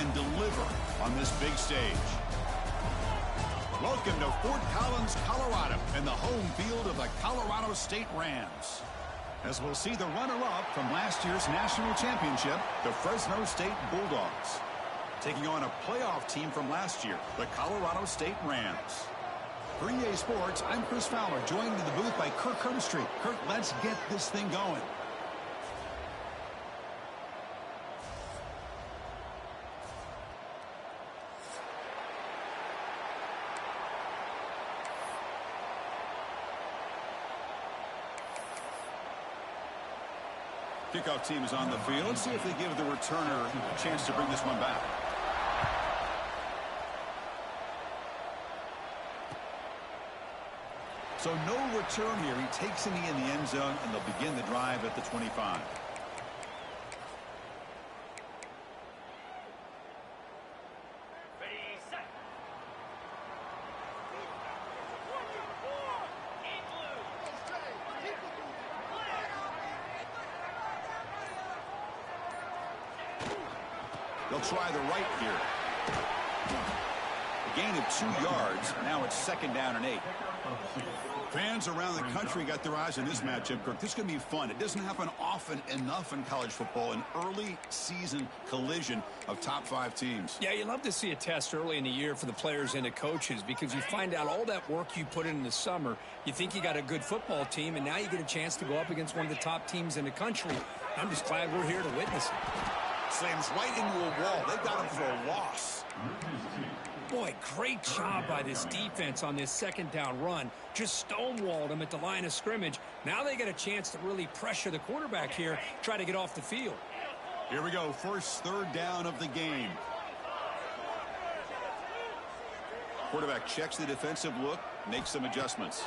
and deliver on this big stage. Welcome to Fort Collins, Colorado, and the home field of the Colorado State Rams. As we'll see the runner-up from last year's national championship, the Fresno State Bulldogs, taking on a playoff team from last year, the Colorado State Rams. For EA Sports, I'm Chris Fowler, joined in the booth by Kirk Herbstreit. Kirk, let's get this thing going. Kickoff team is on the field. Let's see if they give the returner a chance to bring this one back. So no return here. He takes it in the end zone, and they'll begin the drive at the 25. They'll try the right here. A gain of 2 yards. Now it's 2nd down and 8. Fans around the country got their eyes on this matchup, Kirk. This is going to be fun. It doesn't happen often enough in college football, an early season collision of top 5 teams. Yeah, you love to see a test early in the year for the players and the coaches because you find out all that work you put in the summer. You think you got a good football team, and now you get a chance to go up against one of the top teams in the country. I'm just glad we're here to witness it. Slams right into a wall. They've got him for a loss. Boy, great job by this defense on this 2nd down run. Just stonewalled him at the line of scrimmage. Now they get a chance to really pressure the quarterback here, try to get off the field. Here we go. First 3rd down of the game. Quarterback checks the defensive look, makes some adjustments.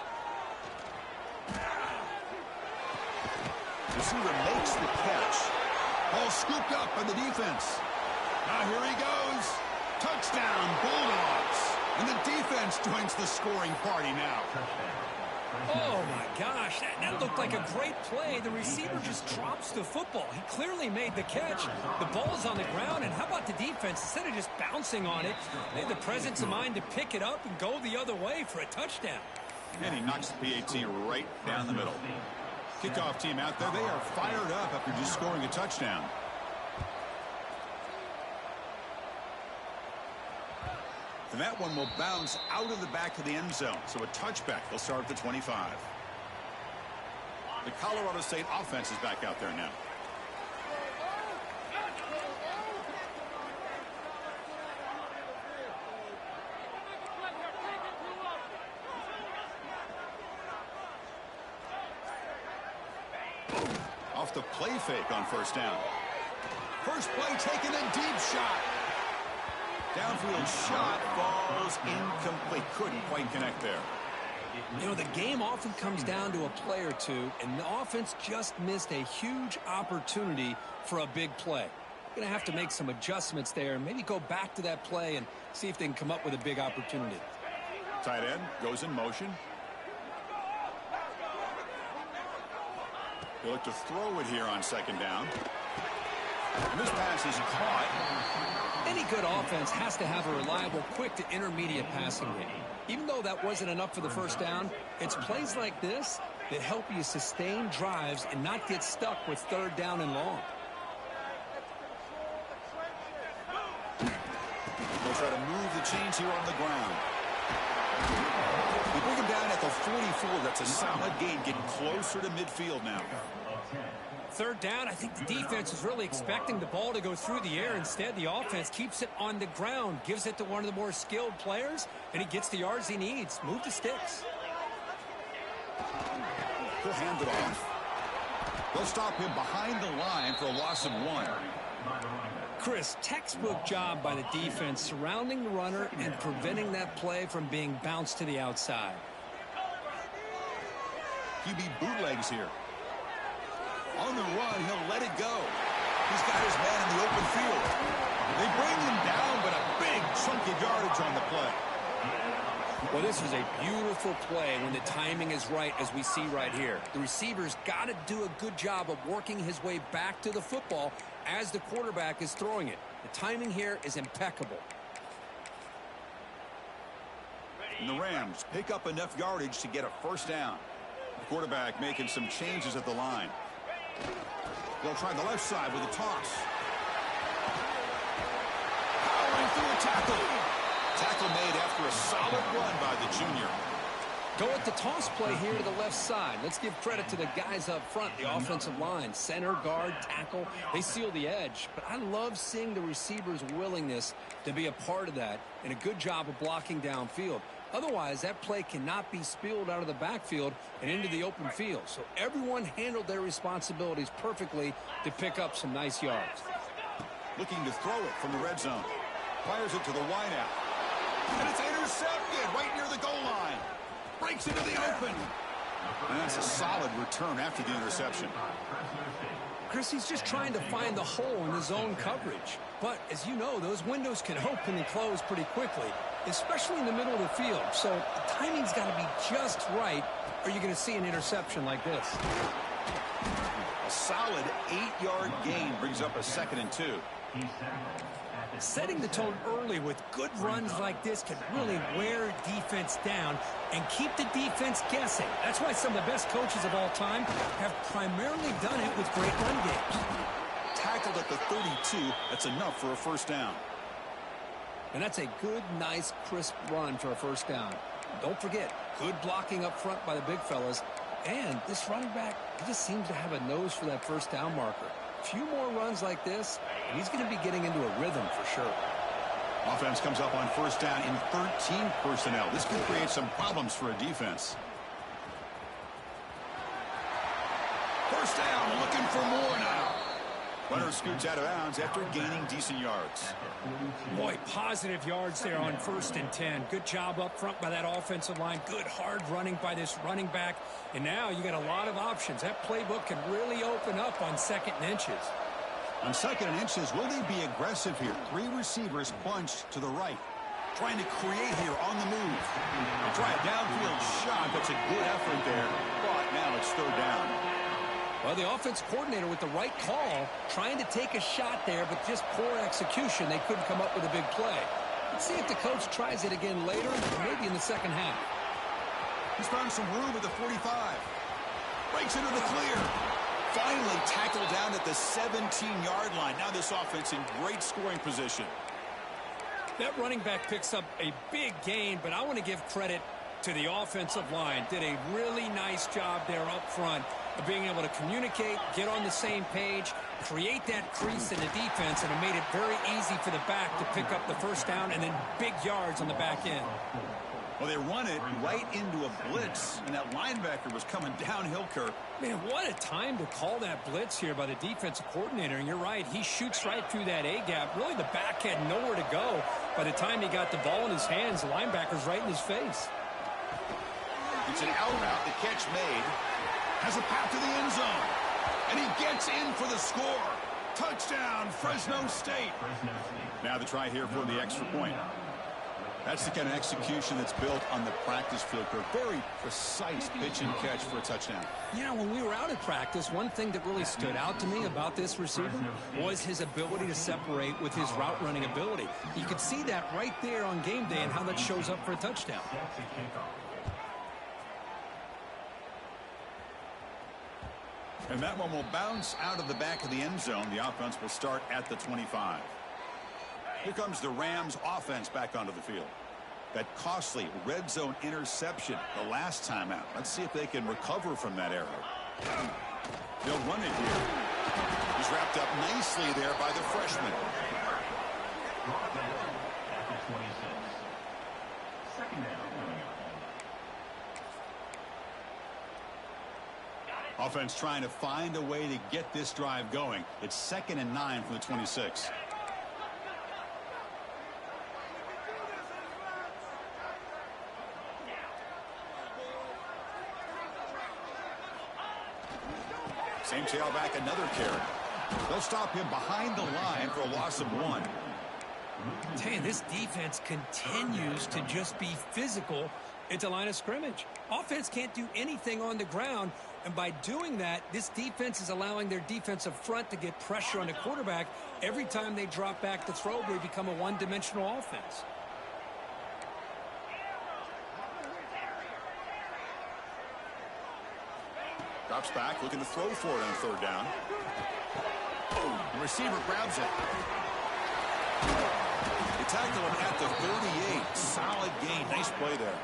Receiver makes the catch. Ball scooped up by the defense. Now here he goes. Touchdown, Bulldogs. And the defense joins the scoring party now. Oh, my gosh. That looked like a great play. The receiver just drops the football. He clearly made the catch. The ball's on the ground, and how about the defense? Instead of just bouncing on it, they had the presence of mind to pick it up and go the other way for a touchdown. And he knocks the PAT right down the middle. Kickoff team out there. They are fired up after just scoring a touchdown. And that one will bounce out of the back of the end zone. So a touchback. They'll start at the 25. The Colorado State offense is back out there now. Off the play fake on 1st down. First play taken, a deep shot. Downfield shot falls incomplete. Couldn't quite connect there. You know, the game often comes down to a play or two, and the offense just missed a huge opportunity for a big play. Going to have to make some adjustments there and maybe go back to that play and see if they can come up with a big opportunity. Tight end goes in motion. They look to throw it here on 2nd down. And this pass is caught. Any good offense has to have a reliable, quick to intermediate passing game. Even though that wasn't enough for the 1st down, it's plays like this that help you sustain drives and not get stuck with 3rd down and long. They'll try to move the chains here on the ground. They bring him down at the 44. That's a solid gain, getting closer to midfield now. 3rd down, I think the defense is really expecting the ball to go through the air. Instead, the offense keeps it on the ground, gives it to one of the more skilled players, and he gets the yards he needs. Move the sticks. He'll hand it off. They'll stop him behind the line for a loss of 1. Chris, textbook job by the defense surrounding the runner and preventing that play from being bounced to the outside. QB bootlegs here. On the run, he'll let it go. He's got his man in the open field. They bring him down, but a big chunk of yardage on the play. Well, this is a beautiful play when the timing is right, as we see right here. The receiver's got to do a good job of working his way back to the football as the quarterback is throwing it. The timing here is impeccable. And the Rams pick up enough yardage to get a first down. The quarterback making some changes at the line. They'll try the left side with a toss. Powering through a tackle. Tackle made after a solid run by the junior. Go with the toss play here to the left side. Let's give credit to the guys up front, the offensive line. Center, guard, tackle, they seal the edge. But I love seeing the receiver's willingness to be a part of that and a good job of blocking downfield. Otherwise, that play cannot be spilled out of the backfield and into the open field. So everyone handled their responsibilities perfectly to pick up some nice yards. Looking to throw it from the red zone. Fires it to the wideout. And it's intercepted right near the goal line. Breaks into the open. And that's a solid return after the interception. Chris, he's just trying to find the hole in his own coverage. But, as you know, those windows can open and close pretty quickly, especially in the middle of the field. So the timing's got to be just right, or you're going to see an interception like this. A solid 8-yard gain brings up a 2nd and 2. Setting the tone early with good runs like this can really wear defense down and keep the defense guessing. That's why some of the best coaches of all time have primarily done it with great run games. Tackled at the 32. That's enough for a first down. And that's a good, nice, crisp run for a first down. Don't forget, good blocking up front by the big fellas. And this running back, he just seems to have a nose for that first down marker. A few more runs like this, and he's going to be getting into a rhythm for sure. Offense comes up on first down in 13 personnel. This can create some problems for a defense. First down, looking for more now. Runner scoots out of bounds after gaining decent yards. Boy, positive yards there on 1st and 10. Good job up front by that offensive line. Good hard running by this running back. And now you got a lot of options. That playbook can really open up on 2nd and inches. On 2nd and inches, will they be aggressive here? 3 receivers bunched to the right. Trying to create here on the move. They try a downfield shot. That's a good effort there. But now it's 3rd down. Well, the offense coordinator with the right call, trying to take a shot there, but just poor execution. They couldn't come up with a big play. Let's see if the coach tries it again later, maybe in the second half. He's found some room at the 45. Breaks into the clear. Finally tackled down at the 17-yard line. Now this offense in great scoring position. That running back picks up a big gain, but I want to give credit to the offensive line. Did a really nice job there up front of being able to communicate, get on the same page, create that crease in the defense, and it made it very easy for the back to pick up the first down and then big yards on the back end. Well, they run it right into a blitz, and that linebacker was coming downhill, Kirk. Man, what a time to call that blitz here by the defensive coordinator. And you're right, he shoots right through that A-gap. Really, the back had nowhere to go. By the time he got the ball in his hands, the linebacker's right in his face. It's an out route. The catch made. Has a path to the end zone. And he gets in for the score. Touchdown, Fresno State. Now the try here for the extra point. That's the kind of execution that's built on the practice field. A very precise pitch and catch for a touchdown. You know, when we were out at practice, one thing that really stood out to me about this receiver was his ability to separate with his route running ability. You could see that right there on game day and how that shows up for a touchdown. And that one will bounce out of the back of the end zone. The offense will start at the 25. Here comes the Rams offense back onto the field. That costly red zone interception the last time out. Let's see if they can recover from that error. They'll run it here. He's wrapped up nicely there by the freshman. Offense trying to find a way to get this drive going. It's 2nd and 9 from the 26. Same tailback, another carry. They'll stop him behind the line for a loss of 1. Tell you, this defense continues to just be physical at the line of scrimmage. Offense can't do anything on the ground, And by doing that, this defense is allowing their defensive front to get pressure on the quarterback. Every time they drop back to throw, they become a one-dimensional offense. Drops back, looking to throw for it on third down. The receiver grabs it. They tackle him at the 38. Solid gain. Nice play there.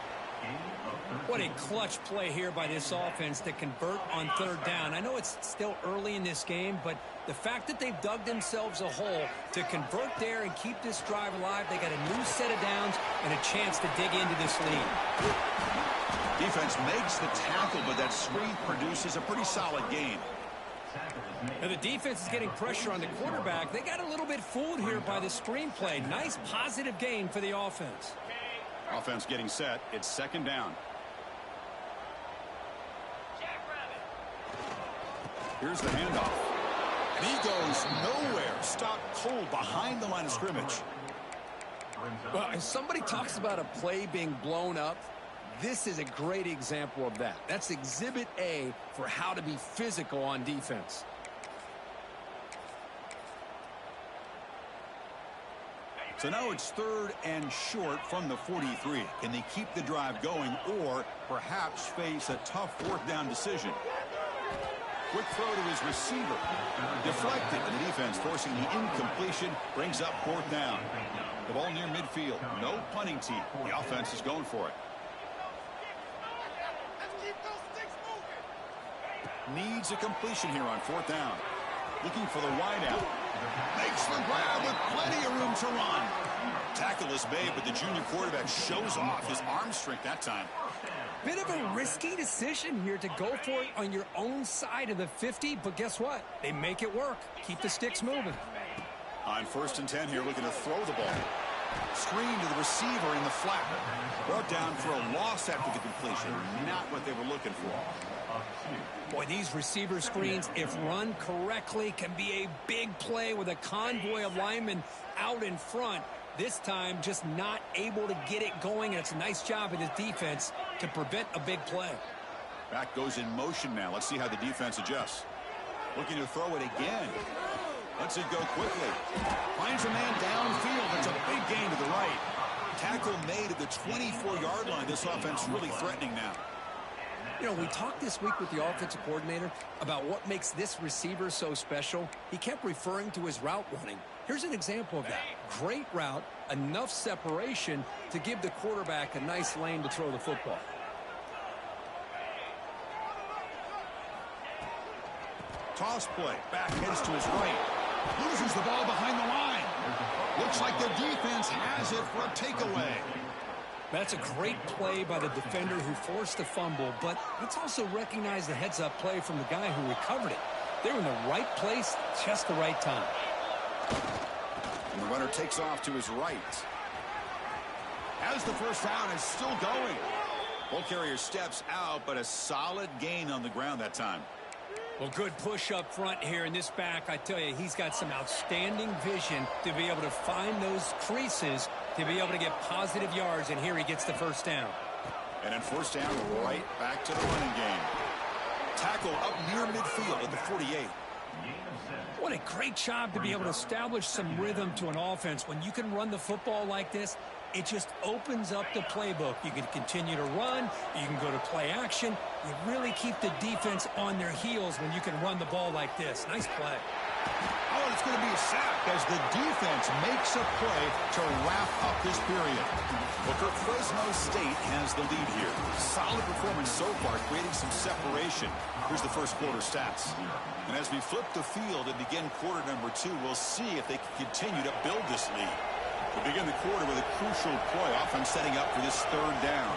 What a clutch play here by this offense to convert on third down. I know it's still early in this game, but the fact that they've dug themselves a hole to convert there and keep this drive alive, they got a new set of downs and a chance to dig into this lead. Defense makes the tackle, but that screen produces a pretty solid gain. Now the defense is getting pressure on the quarterback. They got a little bit fooled here by the screenplay. Nice positive gain for the offense. Offense getting set. It's second down. Here's the handoff. And he goes nowhere. Stopped cold behind the line of scrimmage. Well, if somebody talks about a play being blown up, this is a great example of that. That's exhibit A for how to be physical on defense. So now it's third and short from the 43. Can they keep the drive going or perhaps face a tough fourth down decision? Quick throw to his receiver. Deflected. The defense forcing the incompletion brings up fourth down. The ball near midfield. No punting team. The offense is going for it. Needs a completion here on fourth down. Looking for the wideout. Makes the grab with plenty of room to run. Tackle is made, but the junior quarterback shows off his arm strength that time. Bit of a risky decision here to go for it on your own side of the 50, but guess what? They make it work. Keep the sticks moving. On 1st and 10 here, looking to throw the ball. Screen to the receiver in the flat. Brought down for a loss after the completion. Not what they were looking for. Boy, these receiver screens, if run correctly, can be a big play with a convoy of linemen out in front. This time, just not able to get it going, and it's a nice job of his defense to prevent a big play. Back goes in motion now. Let's see how the defense adjusts. Looking to throw it again. Lets it go quickly. Finds a man downfield. It's a big gain to the right. Tackle made at the 24-yard line. This offense really threatening now. You know, we talked this week with the offensive coordinator about what makes this receiver so special. He kept referring to his route running. Here's an example of that. Great route, enough separation to give the quarterback a nice lane to throw the football. Toss play. Back heads to his right. Loses the ball behind the line. Looks like the defense has it for a takeaway. That's a great play by the defender who forced the fumble, but let's also recognize the heads-up play from the guy who recovered it. They're in the right place, just the right time. And the runner takes off to his right. As the first down is still going. Ball carrier steps out, but a solid gain on the ground that time. Well, good push up front here in this back. I tell you, he's got some outstanding vision to be able to find those creases to be able to get positive yards, and here he gets the first down. And then first down, right back to the running game. Tackle up near midfield at the 48. What a great job to be able to establish some rhythm to an offense. When you can run the football like this, it just opens up the playbook. You can continue to run. You can go to play action. You really keep the defense on their heels when you can run the ball like this. Nice play. Oh, and it's going to be a sack as the defense makes a play to wrap up this period. Well, Fresno State has the lead here. Solid performance so far, creating some separation. Here's the first quarter stats. And as we flip the field and begin quarter number 2, we'll see if they can continue to build this lead. We begin the quarter with a crucial play, often setting up for this third down.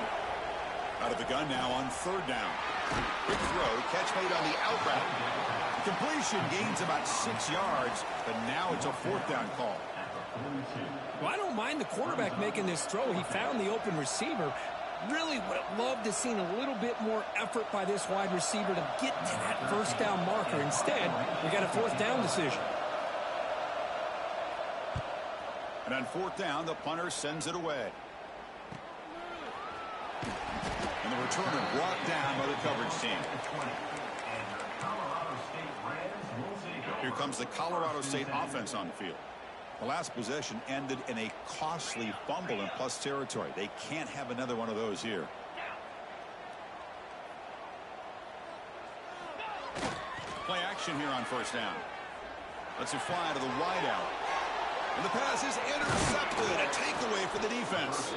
Out of the gun now on third down. Quick throw, catch made on the out route. Completion gains about 6 yards, but now it's a fourth down call. Well, I don't mind the quarterback making this throw. He found the open receiver. Really would have loved to have seen a little bit more effort by this wide receiver to get to that first down marker. Instead, we got a fourth down decision. And on fourth down, the punter sends it away. And the returner brought down by the coverage team. Here comes the Colorado State offense on the field. The last possession ended in a costly fumble in plus territory. They can't have another one of those here. Play action here on first down. Lets it fly to the wideout. And the pass is intercepted. A takeaway for the defense.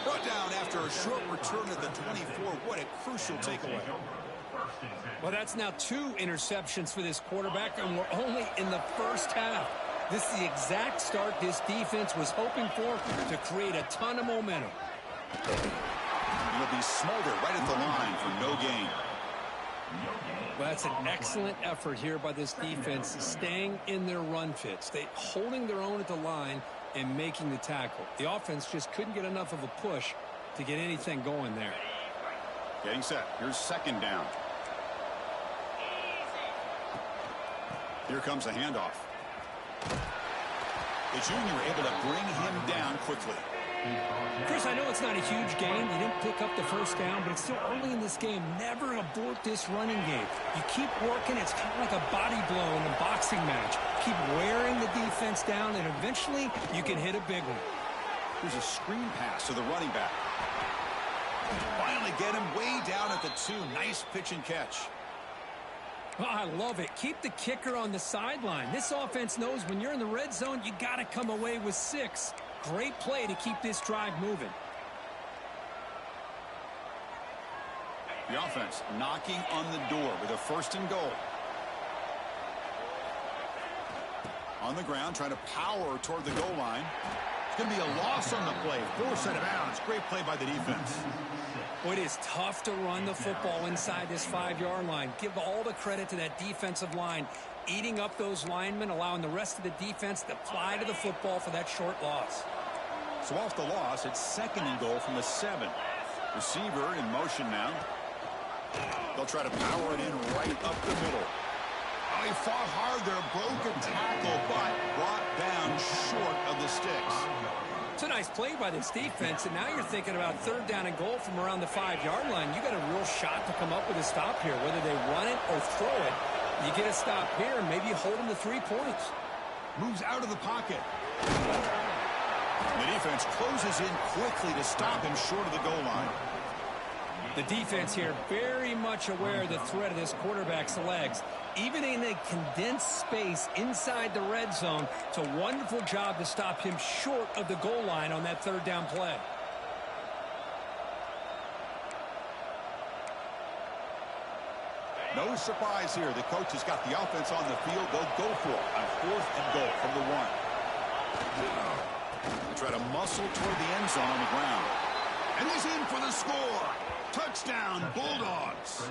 Brought down after a short return at the 24. What a crucial takeaway. Well, that's now 2 interceptions for this quarterback, and we're only in the first half. This is the exact start this defense was hoping for to create a ton of momentum. It'll be Smolder right at the line for no gain. Well, that's an excellent effort here by this defense, staying in their run fits. They holding their own at the line and making the tackle. The offense just couldn't get enough of a push to get anything going there. Getting set. Here's second down. Here comes a handoff. The junior able to bring him down quickly. Chris, I know it's not a huge game. You didn't pick up the first down, but it's still early in this game. Never abort this running game. You keep working. It's kind of like a body blow in a boxing match. Keep wearing the defense down, and eventually you can hit a big one. Here's a screen pass to the running back. Finally get him way down at the 2. Nice pitch and catch. Oh, I love it. Keep the kicker on the sideline. This offense knows when you're in the red zone, you got to come away with 6. Great play to keep this drive moving. The offense knocking on the door with a 1st and goal. On the ground, trying to power toward the goal line. It's going to be a loss on the play. Force out of bounds. Great play by the defense. Well, it is tough to run the football inside this 5-yard line. Give all the credit to that defensive line, eating up those linemen, allowing the rest of the defense to fly to the football for that short loss. So off the loss, it's 2nd and goal from the 7. Receiver in motion now. They'll try to power it in right up the middle. Oh, he fought hard there. Broken tackle, but brought down short of the sticks. It's a nice play by this defense, and now you're thinking about 3rd down and goal from around the 5-yard line. You got a real shot to come up with a stop here. Whether they run it or throw it, you get a stop here, and maybe you hold them to 3 points. Moves out of the pocket. The defense closes in quickly to stop him short of the goal line. The defense here very much aware of the threat of this quarterback's legs. Even in a condensed space inside the red zone, it's a wonderful job to stop him short of the goal line on that 3rd down play. No surprise here. The coach has got the offense on the field. They'll go for it on 4th and goal from the 1. They try to muscle toward the end zone on the ground. And he's in for the score. Touchdown, Bulldogs.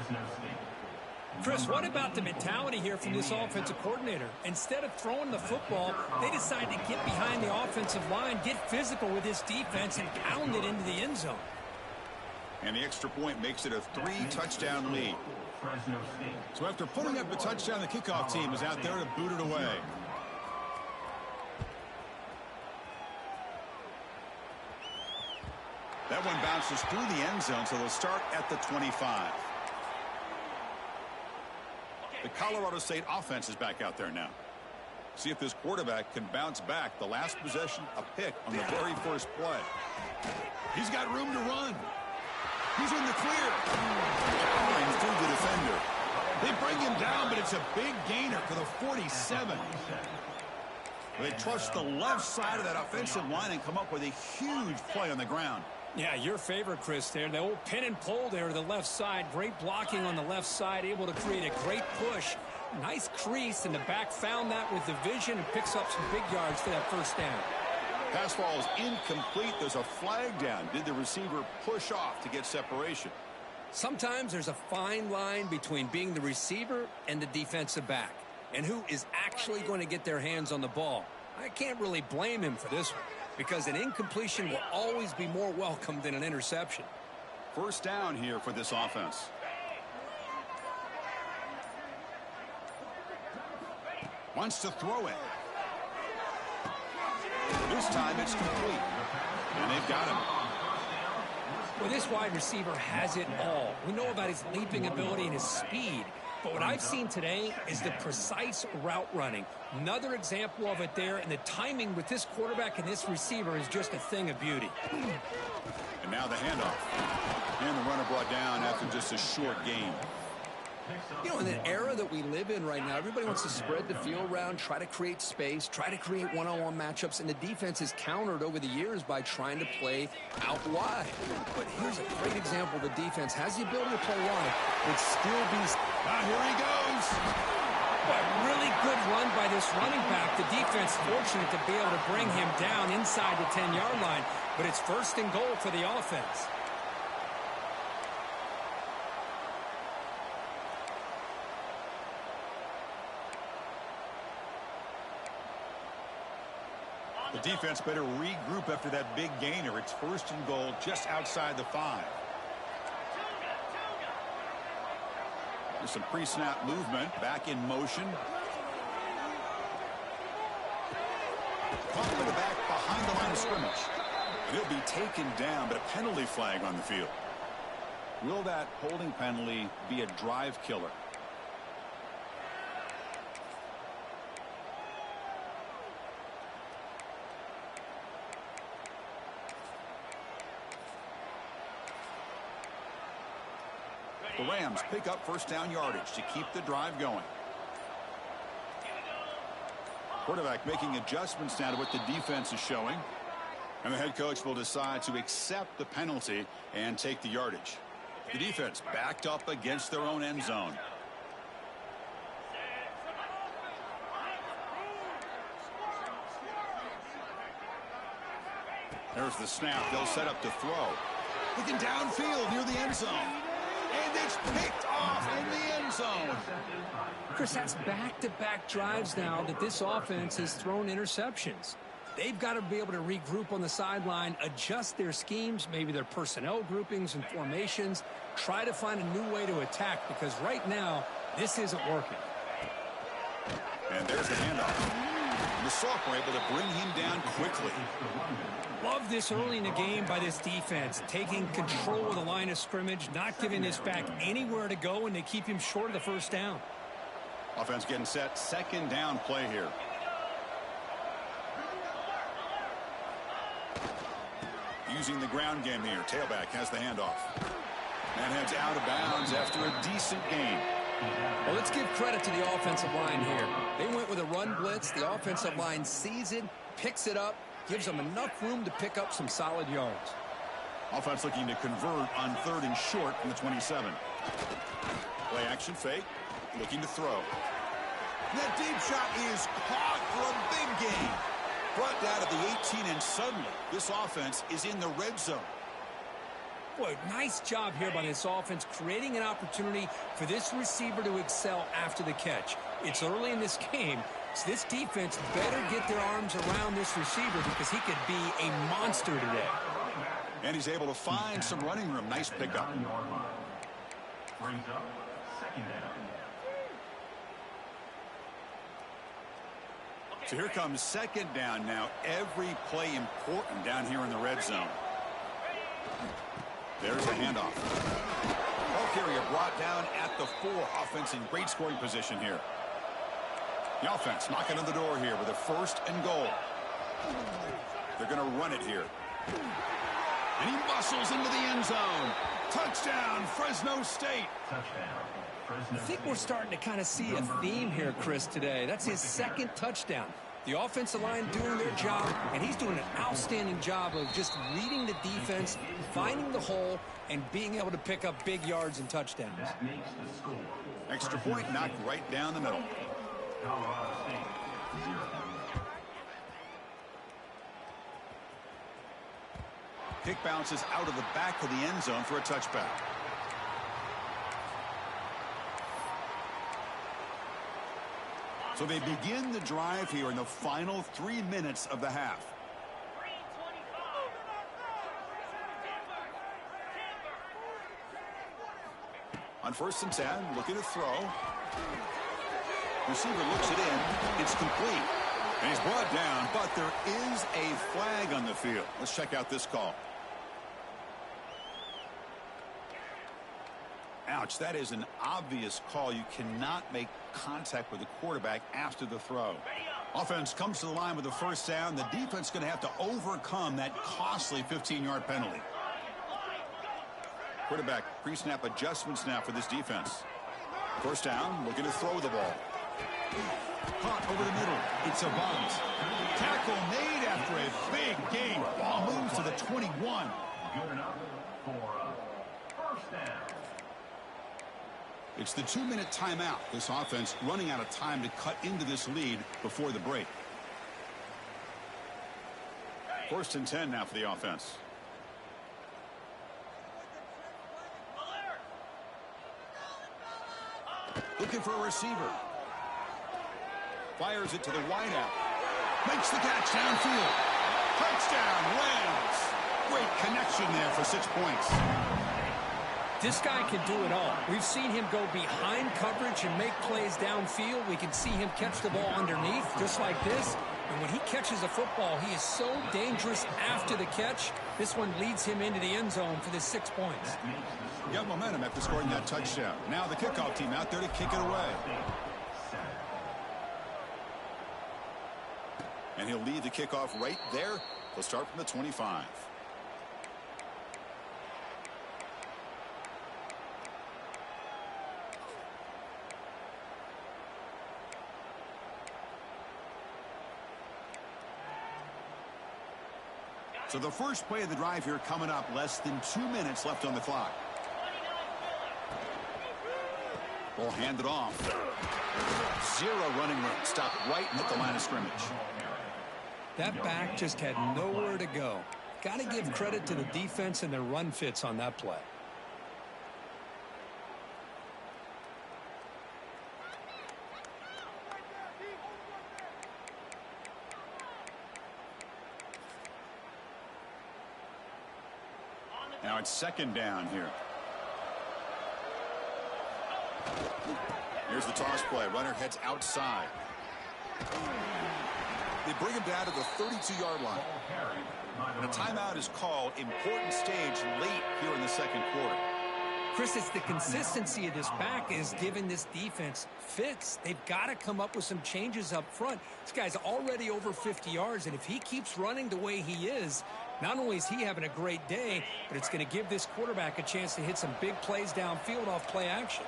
Chris, what about the mentality here from this offensive coordinator? Instead of throwing the football, they decide to get behind the offensive line, get physical with this defense, and pound it into the end zone. And the extra point makes it a 3-touchdown lead. So after putting up the touchdown, the kickoff team is out there to boot it away. That one bounces through the end zone, so they'll start at the 25. The Colorado State offense is back out there now. See if this quarterback can bounce back. The last possession, a pick on the very first play. He's got room to run. He's in the clear. Line through the defender. They bring him down, but it's a big gainer for the 47. They trust the left side of that offensive line and come up with a huge play on the ground. Yeah, your favorite, Chris, there. The old pin and pull there to the left side. Great blocking on the left side, able to create a great push. Nice crease, and the back found that with the vision and picks up some big yards for that 1st down. Pass ball is incomplete. There's a flag down. Did the receiver push off to get separation? Sometimes there's a fine line between being the receiver and the defensive back, and who is actually going to get their hands on the ball. I can't really blame him for this one, because an incompletion will always be more welcome than an interception. 1st down here for this offense. Wants to throw it. This time it's complete. And they've got him. Well, this wide receiver has it all. We know about his leaping ability and his speed. But what I've seen today is the precise route running. Another example of it there, and the timing with this quarterback and this receiver is just a thing of beauty. And now the handoff. And the runner brought down after just a short gain. You know, in the era that we live in right now, everybody wants to spread the field around, try to create space, try to create one-on-one matchups, and the defense is countered over the years by trying to play out wide. But here's a great example. The defense has the ability to play wide, but still be... Here he goes. A really good run by this running back. The defense fortunate to be able to bring him down inside the 10-yard line, but it's 1st and goal for the offense. The defense better regroup after that big gainer. It's 1st and goal just outside the 5. There's some pre-snap movement. Back in motion. Caught by the back behind the line of scrimmage. And he'll be taken down, but a penalty flag on the field. Will that holding penalty be a drive killer? The Rams pick up 1st down yardage to keep the drive going. Quarterback making adjustments now to what the defense is showing. And the head coach will decide to accept the penalty and take the yardage. The defense backed up against their own end zone. There's the snap. They'll set up to throw. Looking downfield near the end zone. And it's picked off in the end zone. Chris, that's back-to-back drives now that this offense has thrown interceptions. They've got to be able to regroup on the sideline, adjust their schemes, maybe their personnel groupings and formations, try to find a new way to attack, because right now, this isn't working. And there's the handoff. The Sophomore able to bring him down quickly. Love this early in the game by this defense, taking control of the line of scrimmage, not giving this back anywhere to go, and they keep him short of the 1st down. Offense getting set. 2nd down play here. Using the ground game here. Tailback has the handoff. And heads out of bounds after a decent gain. Well, let's give credit to the offensive line here. They went with a run blitz. The offensive line sees it, picks it up, gives them enough room to pick up some solid yards. Offense looking to convert on 3rd and short from the 27. Play action fake. Looking to throw. That deep shot is caught for a big gain. Brought down at the 18, and suddenly this offense is in the red zone. Boy, nice job here by this offense, creating an opportunity for this receiver to excel after the catch. It's early in this game, so this defense better get their arms around this receiver because he could be a monster today. And he's able to find some running room. Nice pickup. So here comes 2nd down now. Every play important down here in the red zone. There's the handoff. Ball carrier brought down at the 4. Offense in great scoring position here. The offense knocking on the door here with a 1st and goal. They're going to run it here. And he muscles into the end zone. Touchdown, Fresno State. I think we're starting to kind of see a theme here, Chris, today. That's his 2nd touchdown. The offensive line doing their job, and he's doing an outstanding job of just reading the defense, finding the hole, and being able to pick up big yards and touchdowns. Extra point knocked right down the middle. Kick bounces out of the back of the end zone for a touchback. So they begin the drive here in the final 3 minutes of the half. On 1st and 10, looking to throw. Receiver looks it in. It's complete. And he's brought down, but there is a flag on the field. Let's check out this call. Ouch, that is an obvious call. You cannot make contact with the quarterback after the throw. Offense comes to the line with a first down. The defense is going to have to overcome that costly 15-yard penalty. Quarterback pre-snap adjustments now for this defense. First down, looking to throw the ball. Caught over the middle. It's a bunt. Tackle made after a big gain. Ball moves to the 21. Good enough for a first down. It's the 2-minute timeout. This offense running out of time to cut into this lead before the break. First and 10 now for the offense. Looking for a receiver. Fires it to the wideout. Makes the catch downfield. Touchdown, Rams. Great connection there for 6 points. This guy can do it all. We've seen him go behind coverage and make plays downfield. We can see him catch the ball underneath, just like this. And when he catches a football, he is so dangerous after the catch. This one leads him into the end zone for the 6 points. Got momentum after scoring that touchdown. Now the kickoff team out there to kick it away. And he'll lead the kickoff right there. He'll start from the 25. So the first play of the drive here coming up, less than 2 minutes left on the clock. Ball handed off. Zero running room. Stopped right and hit the line of scrimmage. That back just had nowhere to go. Got to give credit to the defense and their run fits on that play. Now it's second down here. Here's the toss play. Runner heads outside. They bring him down to the 32-yard line. And a timeout is called. Important stage late here in the second quarter. Chris, it's the consistency of this back is giving this defense fits. They've got to come up with some changes up front. This guy's already over 50 yards, and if he keeps running the way he is, not only is he having a great day, but it's going to give this quarterback a chance to hit some big plays downfield off play action.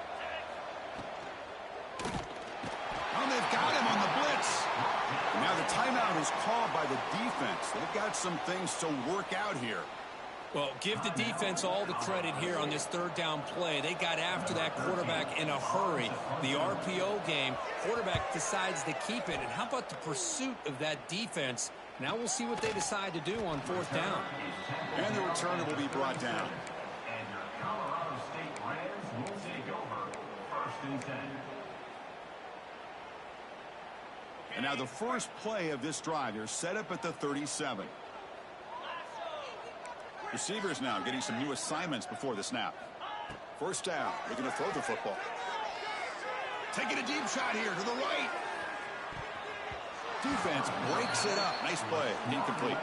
Oh, they've got him on the blitz. And now the timeout is called by the defense. They've got some things to work out here. Well, give the defense all the credit here on this third down play. They got after that quarterback in a hurry. The RPO game, quarterback decides to keep it. And how about the pursuit of that defense? Now we'll see what they decide to do on fourth down. And the returner will be brought down. And your Colorado State Rams will take over first and 10. And now the first play of this drive here set up at the 37. Receivers now getting some new assignments before the snap. First down, looking to throw the football. Taking a deep shot here to the right. Defense breaks it up. Nice play. Incomplete.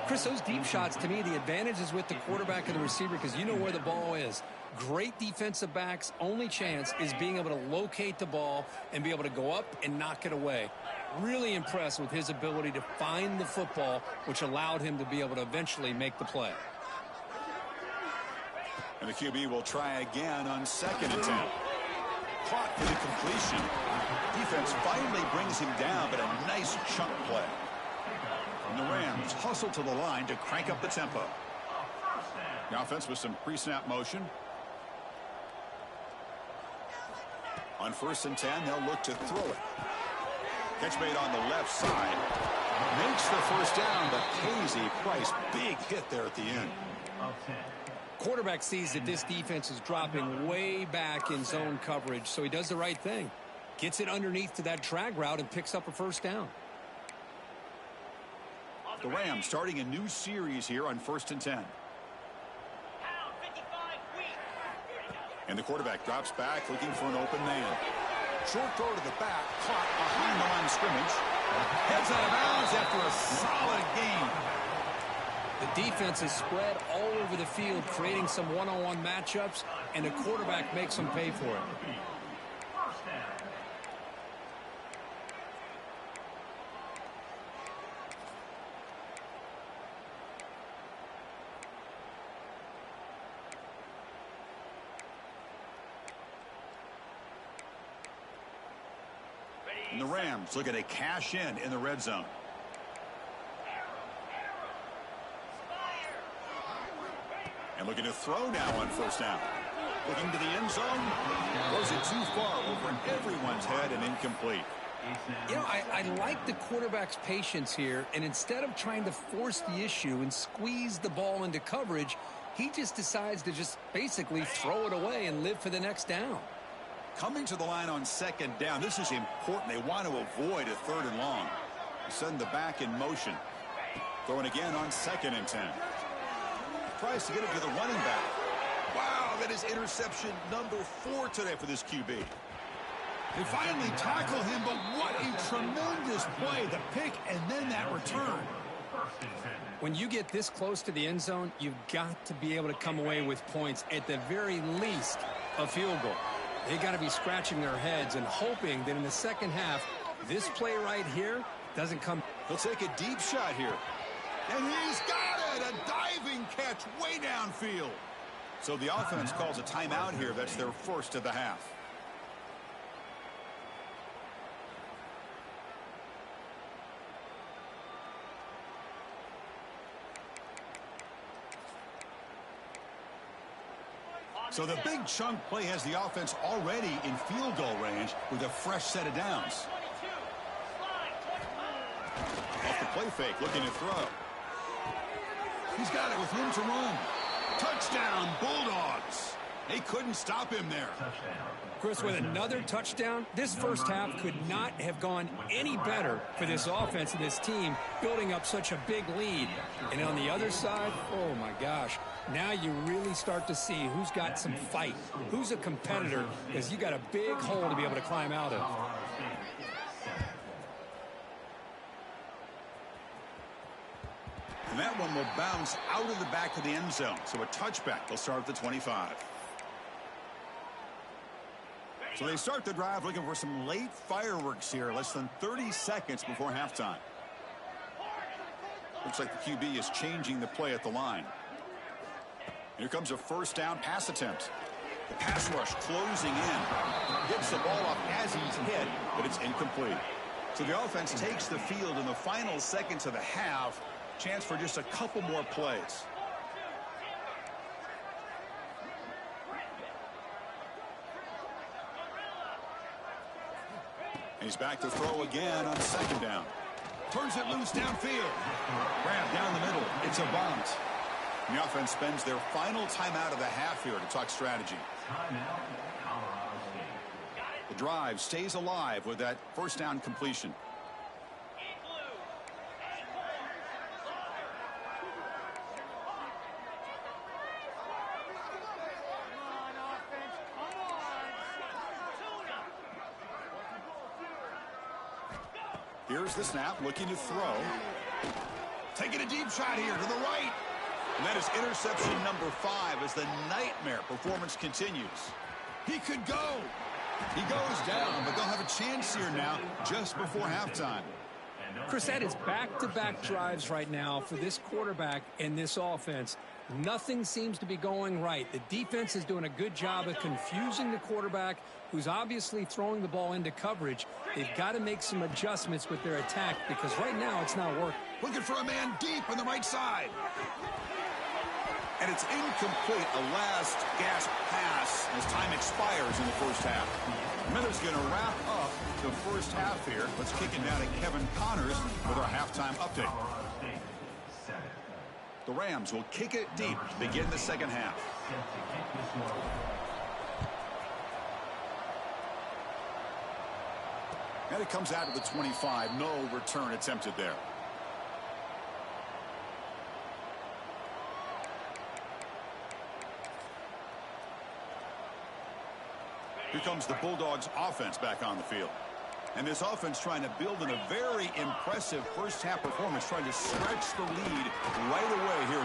Chris, those deep shots, to me, the advantage is with the quarterback and the receiver because you know where the ball is. Great defensive backs, only chance is being able to locate the ball and be able to go up and knock it away. Really impressed with his ability to find the football, which allowed him to be able to eventually make the play. And the QB will try again on second attempt. Caught for the completion. Defense finally brings him down, but a nice chunk play. And the Rams hustle to the line to crank up the tempo. The offense with some pre-snap motion. On first and 10, they'll look to throw it. Catch made on the left side. Makes the first down, but pays a price. Big hit there at the end. Quarterback sees that this defense is dropping way back in zone coverage, so he does the right thing. Gets it underneath to that drag route and picks up a first down. The Rams starting a new series here on first and 10. And the quarterback drops back looking for an open man. Short throw to the back, caught behind the line of scrimmage. Heads out of bounds after a solid gain. The defense is spread all over the field, creating some one-on-one matchups, and the quarterback makes them pay for it. And the Rams looking to cash in the red zone. And looking to throw now on first down. Looking to the end zone. Throws it too far over everyone's head and incomplete. You know, I like the quarterback's patience here, and instead of trying to force the issue and squeeze the ball into coverage, he just decides to just basically throw it away and live for the next down. Coming to the line on second down, this is important. They want to avoid a 3rd and long. Send the back in motion. Throwing again on 2nd and 10. Tries to get it to the running back. Wow, that is interception number 4 today for this QB. They finally tackle him, but what a tremendous play. The pick and then that return. When you get this close to the end zone, you've got to be able to come away with points, at the very least a field goal. They got to be scratching their heads and hoping that in the second half, this play right here doesn't come. He'll take a deep shot here. And he's got it! A diving catch way downfield. So the offense calls a timeout here. That's their first of the half. So the big chunk play has the offense already in field goal range with a fresh set of downs. Off the play fake, looking to throw. He's got it with room to run. Touchdown, Bulldogs. They couldn't stop him there. Chris, with another touchdown, this first half could not have gone any better for this offense and this team, building up such a big lead. And on the other side, oh my gosh, now you really start to see who's got some fight, who's a competitor, because you got a big hole to be able to climb out of. And that one will bounce out of the back of the end zone. So a touchback. They'll start at the 25. So they start the drive looking for some late fireworks here. Less than 30 seconds before halftime. Looks like the QB is changing the play at the line. Here comes a first down pass attempt. The pass rush closing in. Gets the ball off as he's hit, but it's incomplete. So the offense takes the field in the final seconds of the half. Chance for just a couple more plays. And he's back to throw again on second down. Turns it loose downfield. Grab down the middle. It's a bunt. And the offense spends their final timeout of the half here to talk strategy. The drive stays alive with that first down completion. Here's the snap, looking to throw. Taking a deep shot here to the right. And that is interception number 5 as the nightmare performance continues. He could go. He goes down, but they'll have a chance here now just before halftime. Chris, that is back-to-back drives right now for this quarterback and this offense. Nothing seems to be going right. The defense is doing a good job of confusing the quarterback, who's obviously throwing the ball into coverage. They've got to make some adjustments with their attack because right now it's not working. Looking for a man deep on the right side. And it's incomplete, a last gasp pass as time expires in the first half. Miller's going to wrap up the first half here. Let's kick it down to Kevin Connors with our halftime update. The Rams will kick it deep to begin the second half. And it comes out of the 25. No return attempted there. Here comes the Bulldogs offense back on the field. And this offense trying to build in a very impressive first half performance, trying to stretch the lead right away here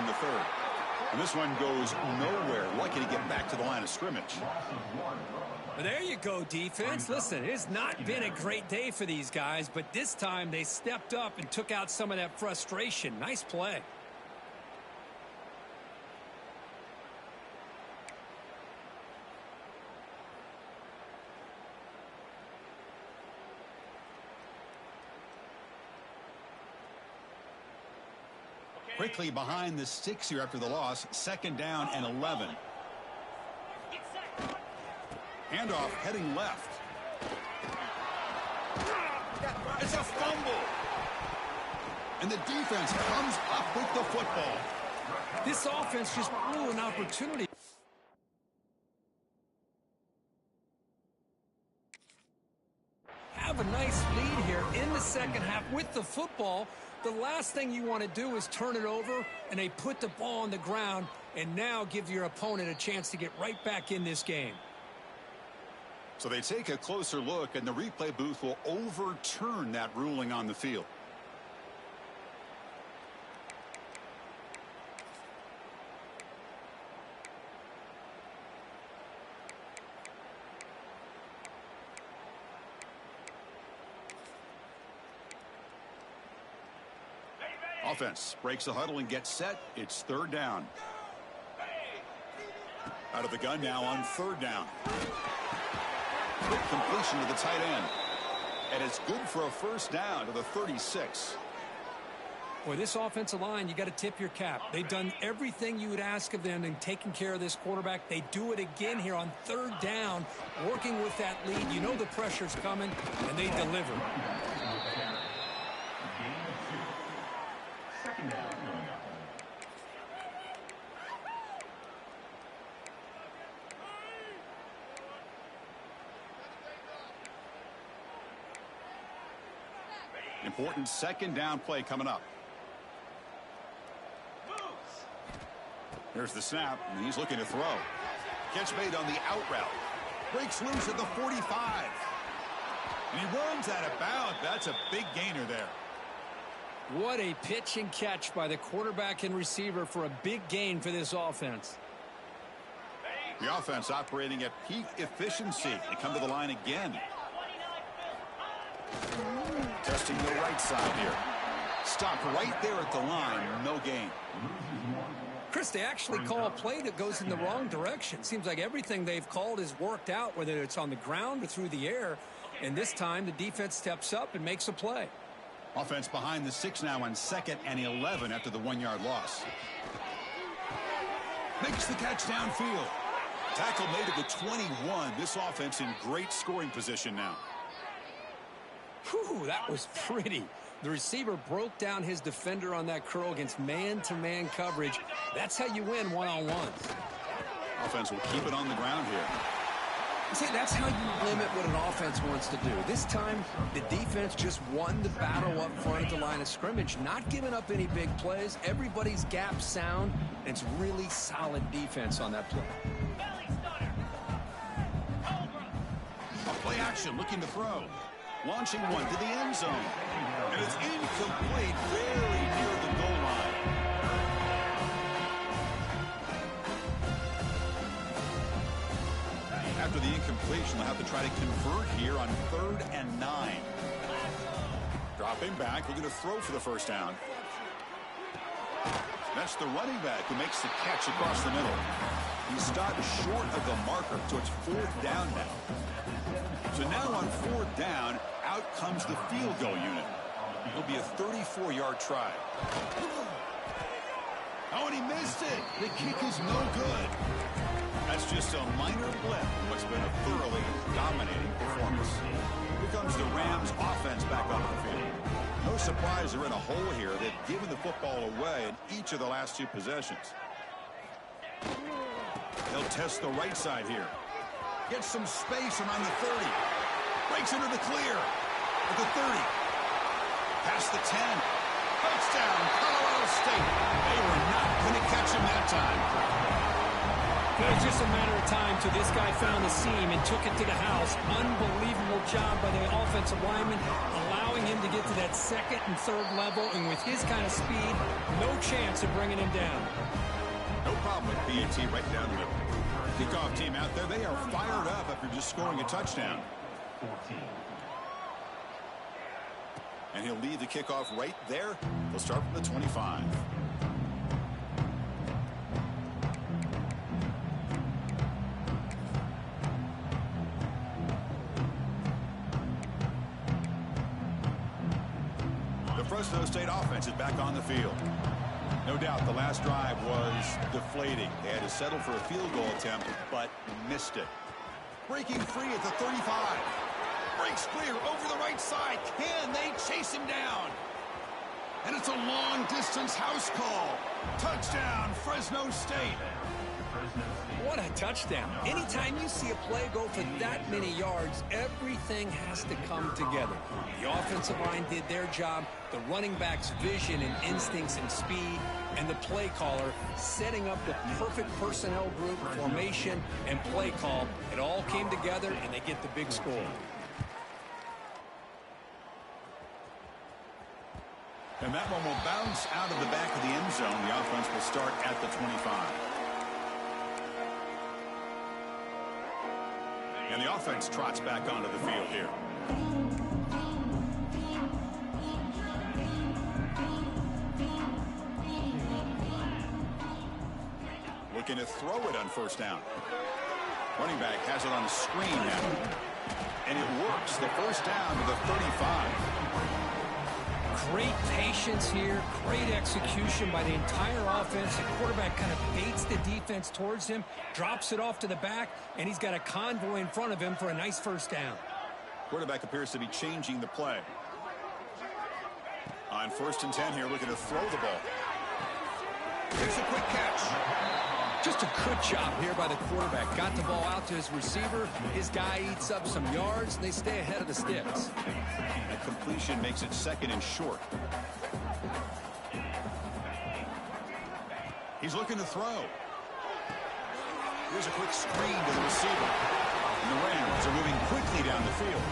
And this one goes nowhere. Lucky to get back to the line of scrimmage. There you go, defense. Listen, it's not been a great day for these guys, but this time they stepped up and took out some of that frustration. Nice play. Quickly behind the sticks here after the loss. 2nd down and 11. Handoff heading left. It's a fumble. And the defense comes up with the football. This offense just blew an opportunity. Have a nice lead here in the second half with the football. The last thing you want to do is turn it over, and they put the ball on the ground and now give your opponent a chance to get right back in this game. So they take a closer look, and the replay booth will overturn that ruling on the field. Offense breaks the huddle and gets set. It's 3rd down. Out of the gun now on 3rd down. Quick completion to the tight end. And it's good for a 1st down to the 36. Boy, this offensive line, you got to tip your cap. They've done everything you would ask of them in taking care of this quarterback. They do it again here on 3rd down, working with that lead. You know the pressure's coming, and they deliver. Important 2nd down play coming up. Here's the snap, and he's looking to throw. Catch made on the out route. Breaks loose at the 45. And he runs out of bounds. That's a big gainer there. What a pitch and catch by the quarterback and receiver for a big gain for this offense. The offense operating at peak efficiency. They come to the line again. Testing the right side here. Stopped right there at the line. No gain. Chris, they actually call a play that goes in the wrong direction. Seems like everything they've called has worked out, whether it's on the ground or through the air. And this time the defense steps up and makes a play. Offense behind the 6 now on 2nd and 11 after the 1-yard loss. Makes the catch downfield. Tackle made at the 21. This offense in great scoring position now. Whew, that was pretty. The receiver broke down his defender on that curl against man-to-man coverage. That's how you win one-on-ones. Offense will keep it on the ground here. See, that's how you limit what an offense wants to do. This time, the defense just won the battle up front at the line of scrimmage, not giving up any big plays. Everybody's gap sound, and it's really solid defense on that play. A play action, looking to throw. Launching one to the end zone. And it's incomplete, very near the goal line. After the incompletion, they'll have to try to convert here on 3rd and 9. Dropping back, looking to throw for the 1st down. That's the running back who makes the catch across the middle. He stopped short of the marker, so it's 4th down now. So now on 4th down, out comes the field goal unit. It'll be a 34-yard try. Oh, and he missed it. The kick is no good. That's just a minor blip in what's been a thoroughly dominating performance. Here comes the Rams offense back on the field. No surprise they're in a hole here. They've given the football away in each of the last 2 possessions. They'll test the right side here. Gets some space around the 30. Breaks into the clear. At the 30. Past the 10. Touchdown, Colorado State. They were not going to catch him that time. It was just a matter of time till this guy found the seam and took it to the house. Unbelievable job by the offensive lineman, allowing him to get to that 2nd and 3rd level. And with his kind of speed, no chance of bringing him down. No problem with BAT right down the middle. Kickoff team out there, they are fired up after just scoring a touchdown. 14. And he'll lead the kickoff right there. They'll start from the 25. The Fresno State offense is back on the field. No doubt the last drive was deflating. They had to settle for a field goal attempt, but missed it. Breaking free at the 35. Breaks clear over the right side. Can they chase him down? And it's a long-distance house call. Touchdown, Fresno State. What a touchdown. Anytime you see a play go for that many yards, everything has to come together. The offensive line did their job, the running back's vision and instincts and speed, and the play caller setting up the perfect personnel group, formation, and play call. It all came together, and they get the big score. And that one will bounce out of the back of the end zone. The offense will start at the 25. And the offense trots back onto the field here. Looking to throw it on first down. Running back has it on the screen now. And it works. The first down to the 35. Great patience here, great execution by the entire offense. The quarterback kind of baits the defense towards him, drops it off to the back, and he's got a convoy in front of him for a nice first down. Quarterback appears to be changing the play. On 1st and 10 here, looking to throw the ball. It's a quick catch. Just a good job here by the quarterback. Got the ball out to his receiver. His guy eats up some yards, and they stay ahead of the sticks. A completion makes it 2nd and short. He's looking to throw. Here's a quick screen to the receiver. And the Rams are moving quickly down the field.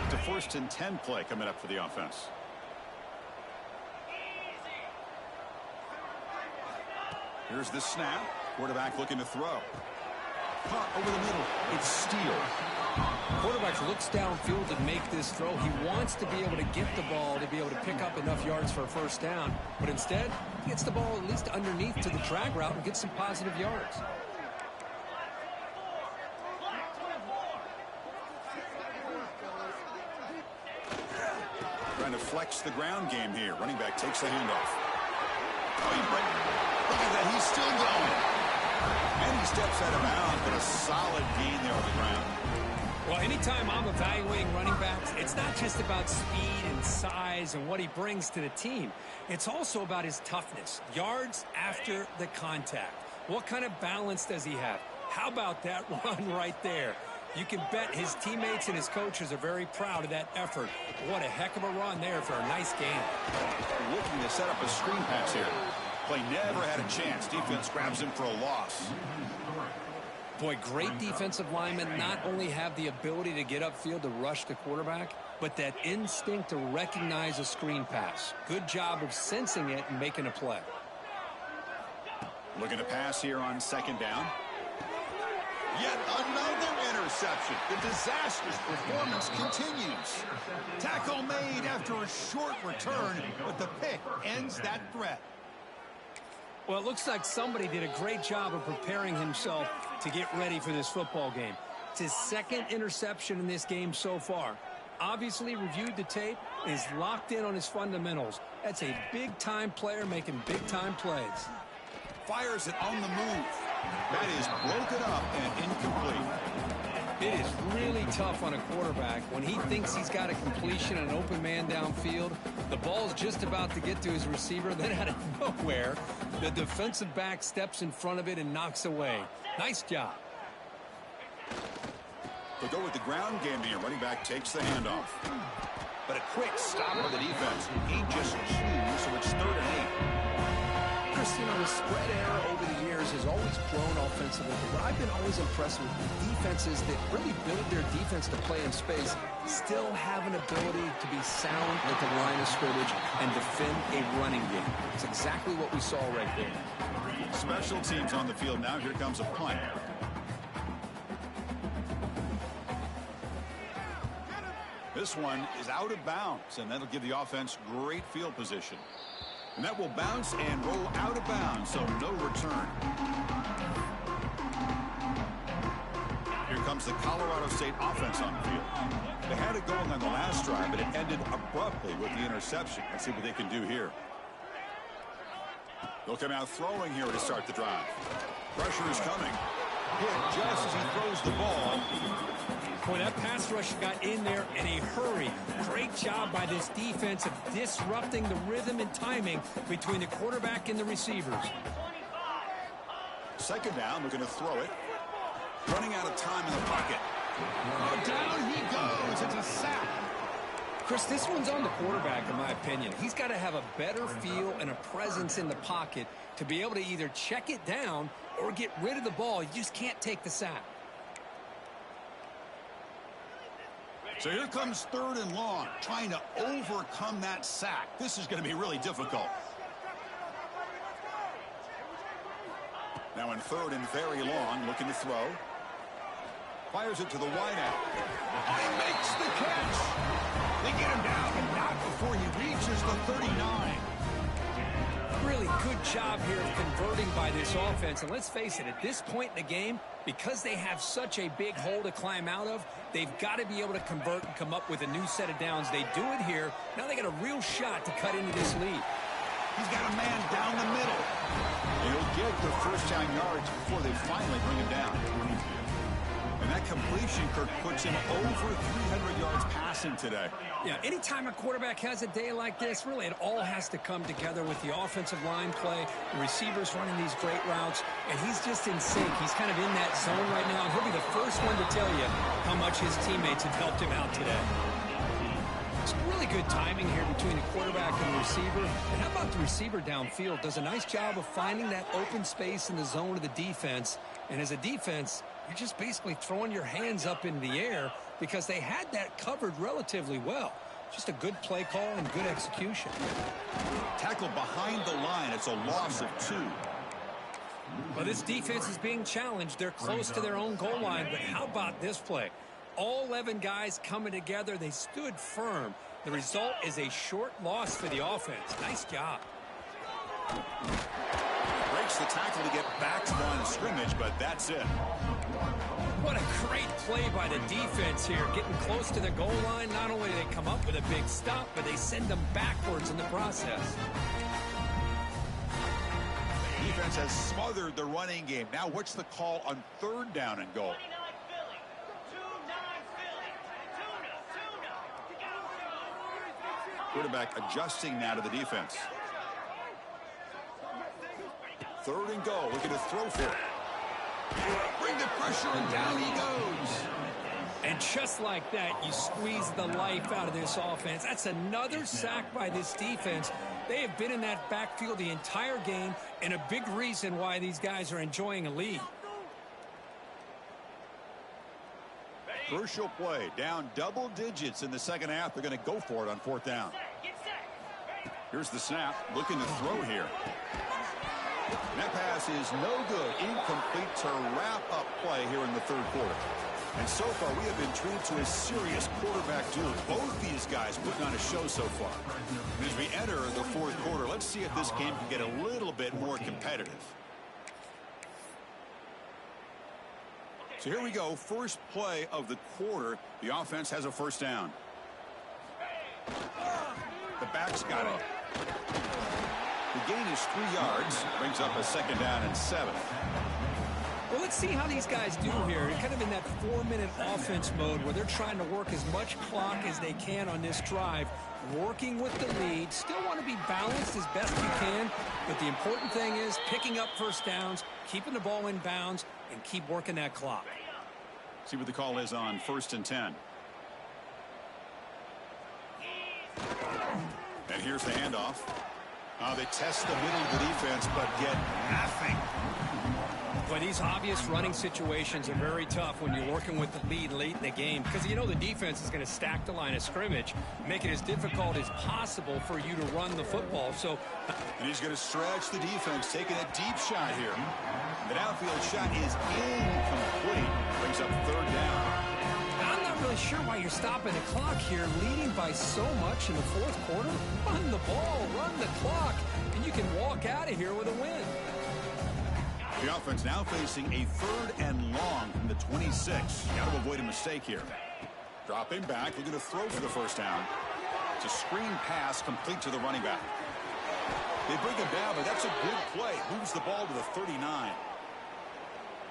It's a 1st and 10 play coming up for the offense. Here's the snap. Quarterback looking to throw. Caught over the middle. It's Steele. Quarterback looks downfield to make this throw. He wants to be able to get the ball to be able to pick up enough yards for a first down. But instead, he gets the ball at least underneath to the drag route and gets some positive yards. Trying to flex the ground game here. Running back takes the handoff. Look at that. He's still going. And he steps out of bounds, but a solid gain there on the ground. Well, anytime I'm evaluating running backs, it's not just about speed and size and what he brings to the team. It's also about his toughness. Yards after the contact. What kind of balance does he have? How about that run right there? You can bet his teammates and his coaches are very proud of that effort. What a heck of a run there for a nice gain. Looking to set up a screen pass here. Play never had a chance. Defense grabs him for a loss. Boy, great defensive linemen not only have the ability to get upfield to rush the quarterback, but that instinct to recognize a screen pass. Good job of sensing it and making a play. Looking to pass here on 2nd down. Yet another interception. The disastrous performance continues. Tackle made after a short return, but the pick ends that threat. Well, it looks like somebody did a great job of preparing himself to get ready for this football game. It's his 2nd interception in this game so far. Obviously reviewed the tape and is locked in on his fundamentals. That's a big-time player making big-time plays. Fires it on the move. That is broken up and incomplete. It is really tough on a quarterback when he thinks he's got a completion and an open man downfield. The ball's just about to get to his receiver. Then out of nowhere, the defensive back steps in front of it and knocks away. Nice job. They'll go with the ground game here. Running back takes the handoff. But a quick stop by the defense. He just chews, so it's 3rd and 8. Christine, the spread era over the years has always grown offensively, but what I've been always impressed with the defenses that really build their defense to play in space still have an ability to be sound at the line of scrimmage and defend a running game. It's exactly what we saw right there. Special teams on the field now. Here comes a punt. This one is out of bounds, and that'll give the offense great field position. And that will bounce and roll out of bounds, so no return. Here comes the Colorado State offense on the field. They had it going on the last drive, but it ended abruptly with the interception. Let's see what they can do here. They'll come out throwing here to start the drive. Pressure is coming. Hit just as he throws the ball. Boy, that pass rush got in there in a hurry. Great job by this defense of disrupting the rhythm and timing between the quarterback and the receivers. Second down, looking to throw it. Running out of time in the pocket. Oh, down he goes. It's a sack. Chris, this one's on the quarterback, in my opinion. He's got to have a better feel and a presence in the pocket to be able to either check it down or get rid of the ball. You just can't take the sack. So here comes third and long, trying to overcome that sack. This is going to be really difficult. Now in third and very long, looking to throw. Fires it to the wideout. He makes the catch. They get him down, but not before he reaches the 39. Really good job here of converting by this offense. And let's face it, at this point in the game, because they have such a big hole to climb out of, they've got to be able to convert and come up with a new set of downs. They do it here. Now they got a real shot to cut into this lead. He's got a man down the middle. He'll get the first down yards before they finally bring him down. And that completion, Kirk, puts him over 300 yards passing today. Yeah, anytime a quarterback has a day like this, really it all has to come together with the offensive line play, the receivers running these great routes, and he's just in sync. He's kind of in that zone right now, and he'll be the first one to tell you how much his teammates have helped him out today. It's really good timing here between the quarterback and the receiver. And how about the receiver downfield? Does a nice job of finding that open space in the zone of the defense. And as a defense, you're just basically throwing your hands up in the air because they had that covered relatively well. Just a good play call and good execution. Tackle behind the line. It's a loss of 2. Well, this defense is being challenged. They're close to their own goal line. But how about this play? All 11 guys coming together. They stood firm. The result is a short loss for the offense. Nice job. Breaks the tackle to get back to the line of scrimmage, but that's it. What a great play by the defense here. Getting close to the goal line. Not only do they come up with a big stop, but they send them backwards in the process. Defense has smothered the running game. Now what's the call on third down and goal? Quarterback adjusting now to the defense. Third and goal. Looking to throw for it. Bring the pressure, and down he goes. And just like that, you squeeze the life out of this offense. That's another sack by this defense. They have been in that backfield the entire game, and a big reason why these guys are enjoying a lead. Crucial play. Down double digits in the second half. They're going to go for it on fourth down. Here's the snap. Looking to throw here. That pass is no good. Incomplete to wrap up play here in the third quarter. And so far, we have been treated to a serious quarterback duel. Both these guys putting on a show so far. And as we enter the fourth quarter, let's see if this game can get a little bit more competitive. So here we go. First play of the quarter. The offense has a first down. The back's got it. The gain is 3 yards. Brings up a second down and 7. Well, let's see how these guys do here. They're kind of in that 4-minute offense mode where they're trying to work as much clock as they can on this drive, working with the lead. Still want to be balanced as best you can, but the important thing is picking up first downs, keeping the ball in bounds, and keep working that clock. See what the call is on 1st and 10. And here's the handoff. They test the middle of the defense, but get nothing. Well, these obvious running situations are very tough when you're working with the lead late in the game because you know the defense is going to stack the line of scrimmage, make it as difficult as possible for you to run the football. So, and he's going to stretch the defense, taking a deep shot here. The downfield shot is incomplete. Brings up third down. I'm not really sure why you're stopping the clock here, leading by so much in the fourth quarter. Run the ball, run the clock, and you can walk out of here with a win. The offense now facing a third and long from the 26. Got to avoid a mistake here. Dropping back, looking to throw for the first down. It's a screen pass complete to the running back. They bring him down, but that's a good play. Moves the ball to the 39.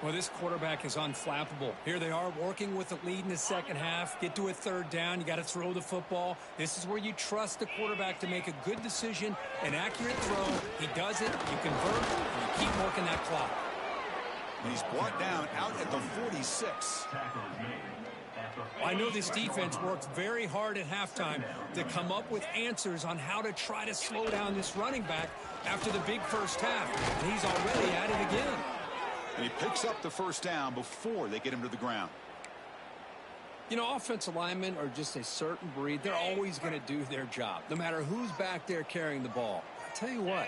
Well, this quarterback is unflappable. Here they are working with the lead in the second half. Get to a third down. You got to throw the football. This is where you trust the quarterback to make a good decision, an accurate throw. He does it. You convert, and you keep working that clock. And he's brought down out at the 46. I know this defense worked very hard at halftime to come up with answers on how to try to slow down this running back after the big first half. And he's already at it again. And he picks up the first down before they get him to the ground. You know, offensive linemen are just a certain breed. They're always going to do their job, no matter who's back there carrying the ball. I'll tell you what,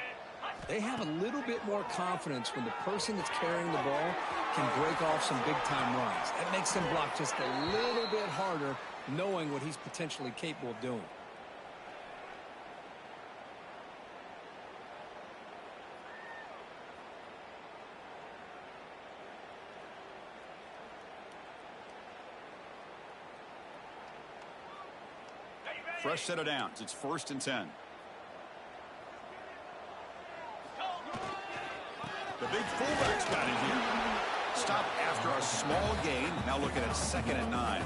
they have a little bit more confidence when the person that's carrying the ball can break off some big-time runs. That makes them block just a little bit harder, knowing what he's potentially capable of doing. Fresh set of downs. It's 1st and 10. The big fullback's got it here. Stop after a small gain. Now looking at 2nd and 9.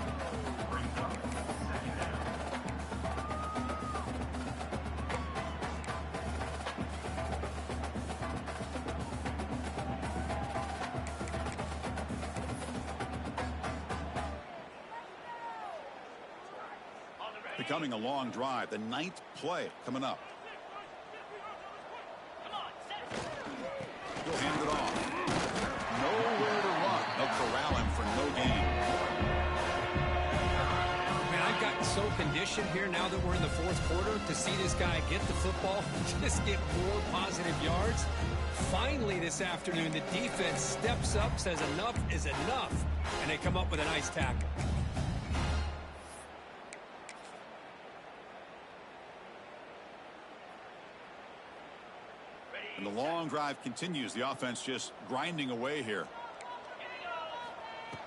Becoming a long drive. The 9th play coming up. He'll hand it off. Nowhere to run. They'll corral him for no gain. Man, I've gotten so conditioned here now that we're in the fourth quarter to see this guy get the football, just get more positive yards. Finally this afternoon, the defense steps up, says enough is enough, and they come up with a nice tackle. And the long drive continues. The offense just grinding away here.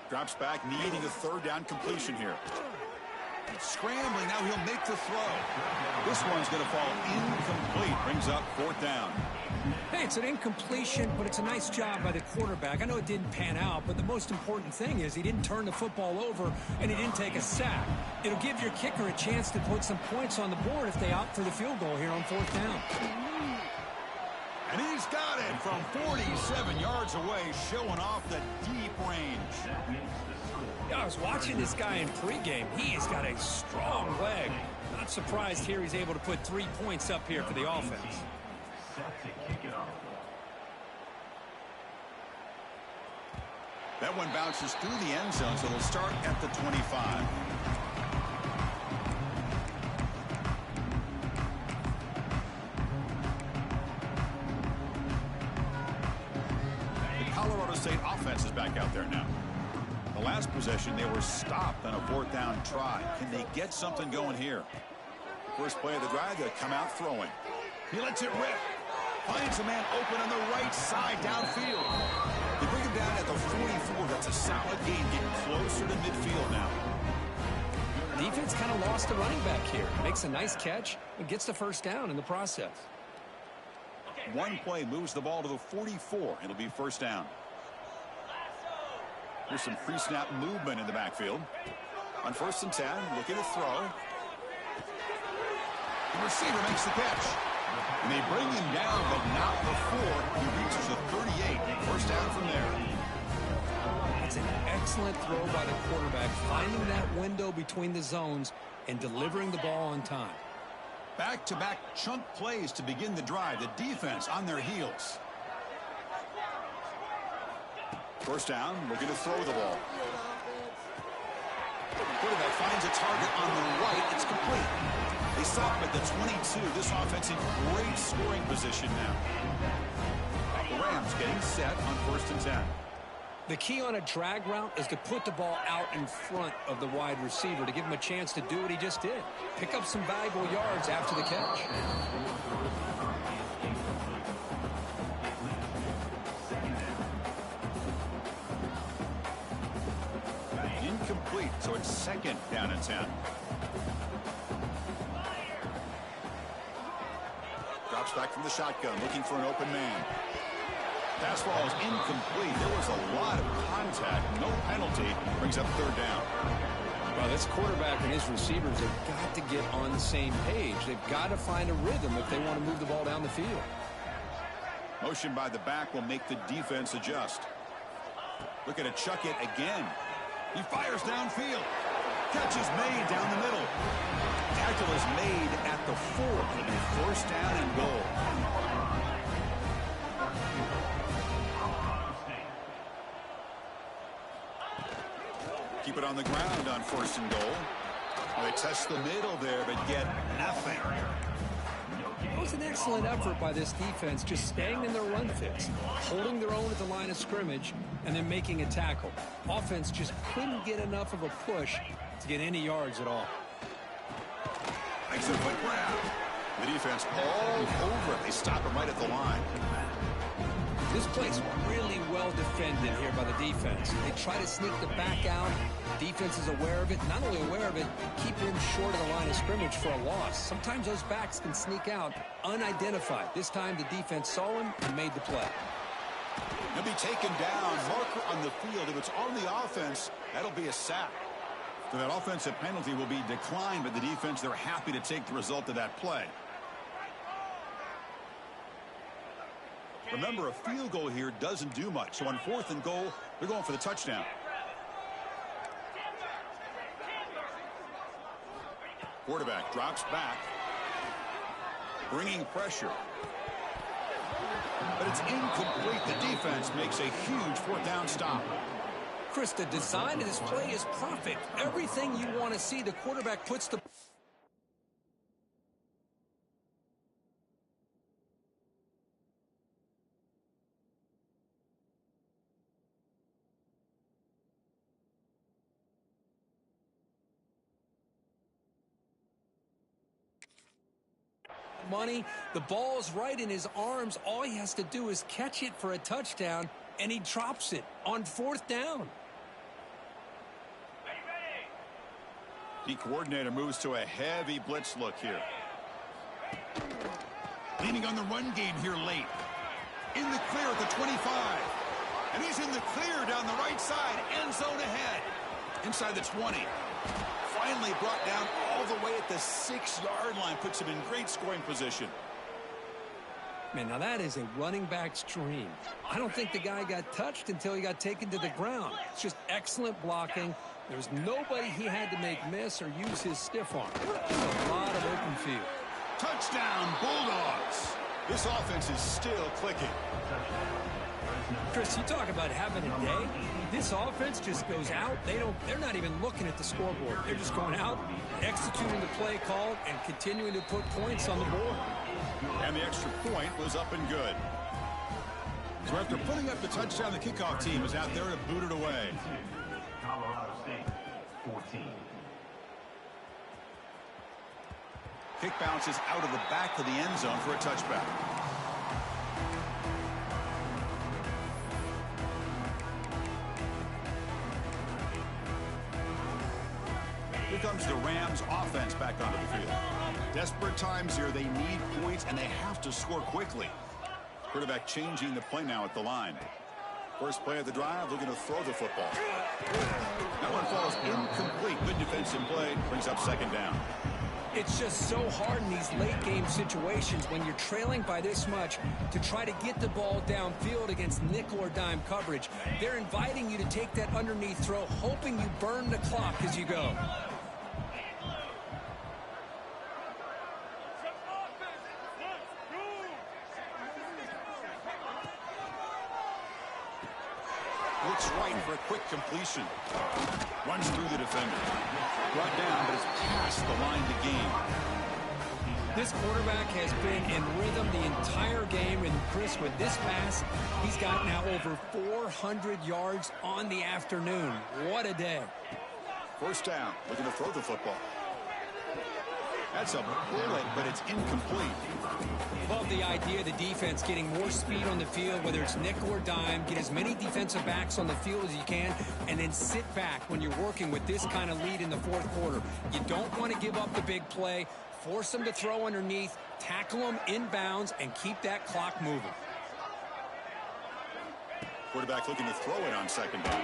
Drops back, needing a third down completion here. Scrambling, now he'll make the throw. This one's going to fall incomplete. Brings up 4th down. Hey, it's an incompletion, but it's a nice job by the quarterback. I know it didn't pan out, but the most important thing is he didn't turn the football over and he didn't take a sack. It'll give your kicker a chance to put some points on the board if they opt for the field goal here on 4th down. And he's got it from 47 yards away, showing off the deep range. Yeah, I was watching this guy in pregame. He has got a strong leg. Not surprised here he's able to put 3 points up here for the offense. That one bounces through the end zone, so they'll start at the 25. Colorado State offense is back out there now. The last possession, they were stopped on a 4th down try. Can they get something going here? First play of the drive, they'll come out throwing. He lets it rip. Finds a man open on the right side downfield. They bring him down at the 44. That's a solid gain, getting closer to midfield now. Defense kind of lost the running back here. Makes a nice catch and gets the first down in the process. One play moves the ball to the 44. It'll be 1st down. Here's some pre-snap movement in the backfield. On 1st and 10, looking to throw. The receiver makes the catch. And they bring him down, but not before he reaches the 38. 1st down from there. That's an excellent throw by the quarterback, finding that window between the zones and delivering the ball on time. Back-to-back chunk plays to begin the drive. The defense on their heels. First down, looking to throw the ball. Quarterback finds a target on the right. It's complete. They stop him at the 22. This offense in great scoring position now. The Rams getting set on 1st and 10. The key on a drag route is to put the ball out in front of the wide receiver to give him a chance to do what he just did. Pick up some valuable yards after the catch. Incomplete, so it's 2nd down and 10. Drops back from the shotgun, looking for an open man. Pass ball is incomplete. There was a lot of contact. No penalty. Brings up 3rd down. Well, this quarterback and his receivers have got to get on the same page. They've got to find a rhythm if they want to move the ball down the field. Motion by the back will make the defense adjust. Look at it, chuck it again. He fires downfield. Catch is made down the middle. Tackle is made at the 4. And 1st down and goal. Keep it on the ground on 1st and goal. Well, they test the middle there, but get nothing. It was an excellent effort by this defense, just staying in their run fix, holding their own at the line of scrimmage, and then making a tackle. Offense just couldn't get enough of a push to get any yards at all. Makes a foot grab. The defense all over it. They stop him right at the line. This play's really well defended here by the defense. They try to sneak the back out. The defense is aware of it. Not only aware of it, keep him short of the line of scrimmage for a loss. Sometimes those backs can sneak out unidentified. This time the defense saw him and made the play. He'll be taken down. Marker on the field. If it's on the offense, that'll be a sack. So that offensive penalty will be declined, but the defense, they're happy to take the result of that play. Remember, a field goal here doesn't do much. So on 4th and goal, they're going for the touchdown. Quarterback drops back, bringing pressure. But it's incomplete. The defense makes a huge 4th down stop. Chris, the design of this play is perfect. Everything you want to see, the quarterback puts the... money. The ball's right in his arms. All he has to do is catch it for a touchdown, and he drops it on 4th down. The coordinator moves to a heavy blitz look here. Leaning on the run game here late. In the clear at the 25. And he's in the clear down the right side. End zone ahead. Inside the 20. Finally brought down all the way at the 6-yard line. Puts him in great scoring position. Man, now that is a running back's dream. I don't think the guy got touched until he got taken to the ground. It's just excellent blocking. There's nobody he had to make miss or use his stiff arm. A lot of open field. Touchdown, Bulldogs. This offense is still clicking. Chris, you talk about having a day. This offense just goes out. They're not even looking at the scoreboard. They're just going out, executing the play call, and continuing to put points on the board. And the extra point was up and good. So after putting up the touchdown, the kickoff team is out there to boot it away. Colorado State, 14. Kick bounces out of the back of the end zone for a touchback. Here comes the Rams offense back onto the field. Desperate times here. They need points, and they have to score quickly. Quarterback changing the play now at the line. First play of the drive, looking to throw the football. That one falls incomplete. Good defensive play. Brings up 2nd down. It's just so hard in these late-game situations when you're trailing by this much to try to get the ball downfield against nickel or dime coverage. They're inviting you to take that underneath throw, hoping you burn the clock as you go. looks right for a quick completion. Runs through the defender. Brought down, but it's past the line to gain. This quarterback has been in rhythm the entire game, and Chris, with this pass, he's got now over 400 yards on the afternoon. What a day. First down, looking to throw the football. That's a bullet, but it's incomplete. Love the idea of the defense getting more speed on the field, whether it's nickel or dime. Get as many defensive backs on the field as you can, and then sit back when you're working with this kind of lead in the fourth quarter. You don't want to give up the big play. Force them to throw underneath, tackle them inbounds, and keep that clock moving. Quarterback looking to throw it on second down.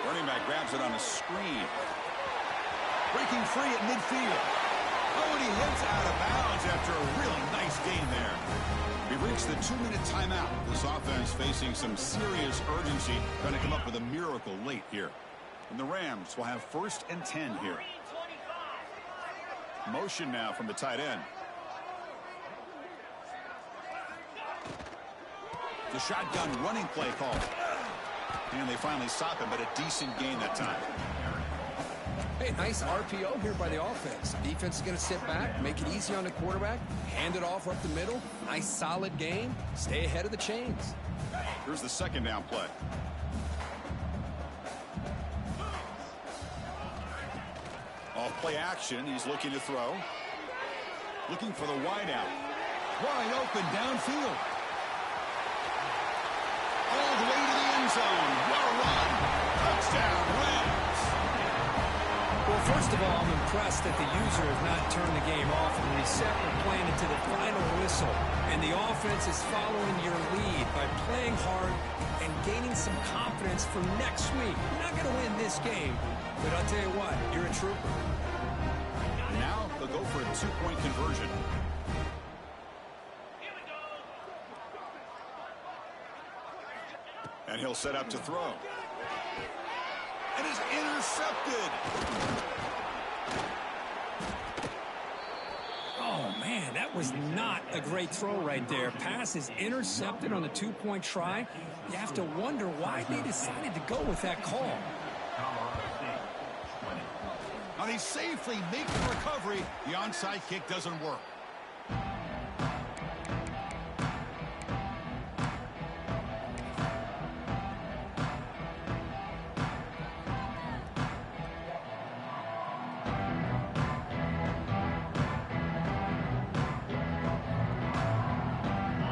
Running back grabs it on a screen. Breaking free at midfield. Oh, and he hits out of bounds after a really nice gain there. We've reached the 2-minute timeout. This offense facing some serious urgency, trying to come up with a miracle late here. And the Rams will have 1st and 10 here. Motion now from the tight end. The shotgun running play call. And they finally stop him, but a decent gain that time. Hey, nice RPO here by the offense. Defense is going to sit back, make it easy on the quarterback, hand it off up the middle. Nice solid game. Stay ahead of the chains. Here's the second down play. Off play action. He's looking to throw. Looking for the wideout. Wide open downfield. All the way to the end zone. Well run. Touchdown, Rams. Well, first of all, I'm impressed that the user has not turned the game off and reset or playing it to the final whistle. And the offense is following your lead by playing hard and gaining some confidence for next week. You're not going to win this game, but I'll tell you what, you're a trooper. Now they'll go for a 2-point conversion. And he'll set up to throw. And is intercepted. Oh, man, that was not a great throw right there. Pass is intercepted on the 2-point try. You have to wonder why they decided to go with that call. Now they safely make the recovery. The onside kick doesn't work.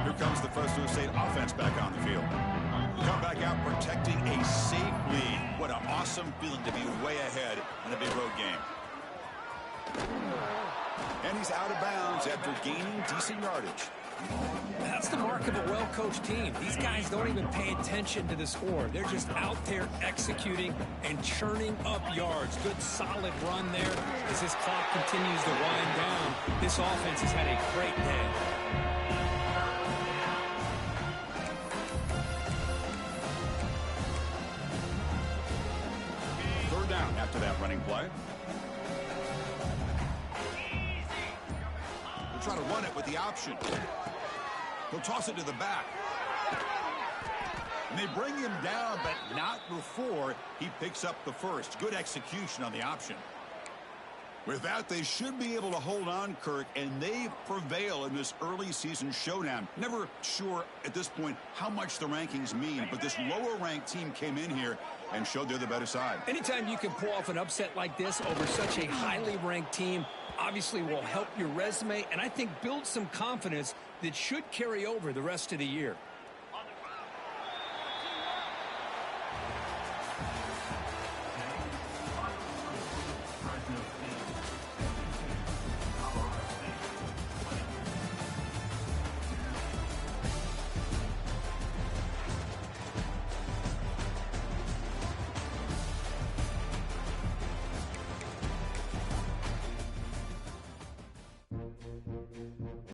Here comes the Fresno State offense back on the field. Come back out protecting a safe lead. What an awesome feeling to be way ahead in a big road game. And he's out of bounds after gaining decent yardage. That's the mark of a well-coached team. These guys don't even pay attention to the score. They're just out there executing and churning up yards. Good solid run there as this clock continues to wind down. This offense has had a great day. Down after that running play. We'll try to run it with the option. He'll toss it to the back. And they bring him down, but not before he picks up the first. Good execution on the option. With that, they should be able to hold on, Kirk, and they prevail in this early season showdown. Never sure at this point how much the rankings mean, but this lower-ranked team came in here and showed they're the better side. Anytime you can pull off an upset like this over such a highly ranked team, obviously will help your resume and I think build some confidence that should carry over the rest of the year.